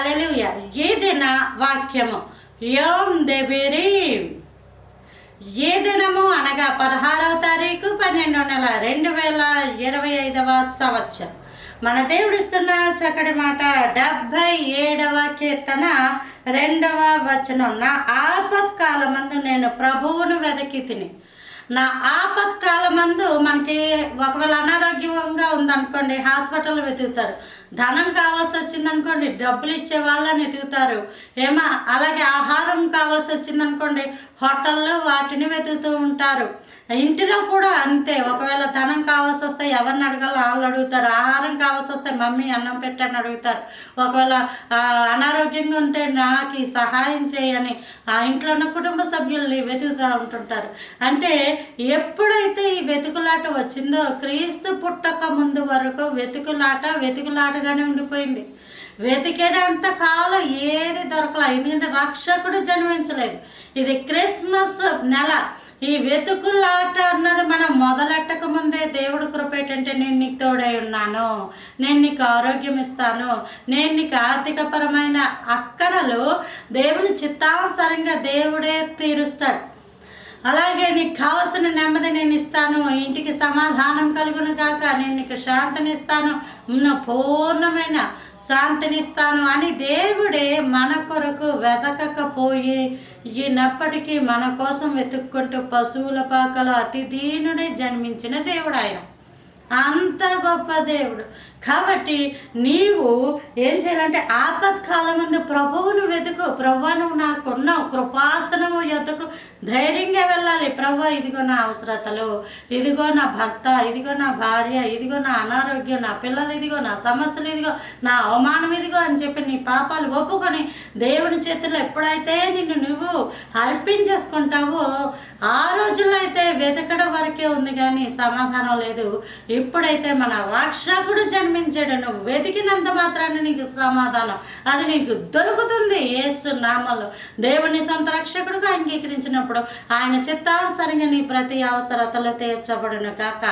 హల్లెలూయా. ఏదైనా వాక్యము యోం దెబిరి. ఏ దినము అనగా 16వ తారీఖు 12వ నెల 2025వ సంవత్సరం. మన దేవుడిస్తున్న చక్కటి మాట 77వ కీర్తన 2వ వచనం. నా ఆపత్కాలమందు నేను ప్రభువును వెదకి తిని. నా ఆపత్కాలమందు మనకి ఒకవేళ అనారోగ్యంగా ఉందనుకోండి, హాస్పిటల్ వెతుకుతారు. ధనం కావాల్సి వచ్చిందనుకోండి, డబ్బులు ఇచ్చే వాళ్ళని వెతుకుతారు. అలాగే ఆహారం కావాల్సి వచ్చిందనుకోండి, హోటల్లో వాటిని వెతుకుతూ ఉంటారు. ఇంటిలో కూడా అంతే. ఒకవేళ ధనం కావాల్సి వస్తే ఎవరిని అడగాలో వాళ్ళు అడుగుతారు. ఆహారం కావాల్సి వస్తే మమ్మీ అన్నం పెట్టని అడుగుతారు. ఒకవేళ అనారోగ్యంగా ఉంటే నాకు సహాయం చేయని ఆ ఇంట్లో ఉన్న కుటుంబ సభ్యుల్ని వెతుకుతూ ఉంటుంటారు. అంటే ఎప్పుడైతే ఈ వెతుకులాట వచ్చిందో, క్రీస్తు పుట్టక ముందు వరకు వెతుకులాటగానే ఉండిపోయింది. వెతికేటంత కాలం ఏది దొరకలే. ఎందుకంటే రక్షకుడు జన్మించలేదు. ఇది క్రిస్మస్ నెల. ఈ వెతుకులాట అన్నది మనం మొదలెట్టక ముందే దేవుడు కృప ఏంటంటే, నేను నీకు తోడై ఉన్నాను, నేను నీకు ఆరోగ్యం ఇస్తాను, నేను నీకు ఆర్థికపరమైన అక్కరలు దేవుని చిత్తానుసారంగా దేవుడే తీరుస్తాడు. అలాగే నీకు కావలసిన నెమ్మది నేను ఇస్తాను, ఇంటికి సమాధానం కలుగును కాక, నేను నీకు శాంతినిస్తాను, పూర్ణమైన శాంతినిస్తాను అని దేవుడే మన కొరకు వెతకకపోయి ఈనప్పటికీ మన కోసం వెతుక్కుంటూ పశువుల పాకలో అతి దీనుడే జన్మించిన దేవుడు ఆయన. అంత గొప్ప దేవుడు. కాబట్టి నీవు ఏం చేయాలంటే ఆపత్కాలం ముందు ప్రభువును వెతుకు. ప్రభువా, నువ్వు నాకున్నావు, కృపాసనము ఎదుకు ధైర్యంగా వెళ్ళాలి. ప్రభువా, ఇదిగో నా అవసరతలు, ఇదిగో నా భర్త, ఇదిగో నా భార్య, ఇదిగో నా అనారోగ్యం, నా పిల్లలు, ఇదిగో నా సమస్యలు, ఇదిగో నా అవమానం, ఇదిగో అని చెప్పి నీ పాపాలు ఒప్పుకొని దేవుని చేతుల్లో ఎప్పుడైతే నిన్ను నువ్వు అర్పించేసుకుంటావో, ఆ రోజుల్లో అయితే వెతకడం వరకే ఉంది కానీ సమాధానం లేదు. ఇప్పుడైతే మన రక్షకుడు జన్మించాడు. నువ్వు వెతికినంత మాత్రాన్ని నీకు సమాధానం అది నీకు దొరుకుతుంది. యేసు నామములో దేవుని సొంత రక్షకుడుగా అంగీకరించినప్పుడు ఆయన చిత్తానుసారంగా నీ ప్రతి అవసరతలో తీర్చబడును కాక.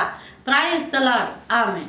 Praise the Lord. ఆమేన్.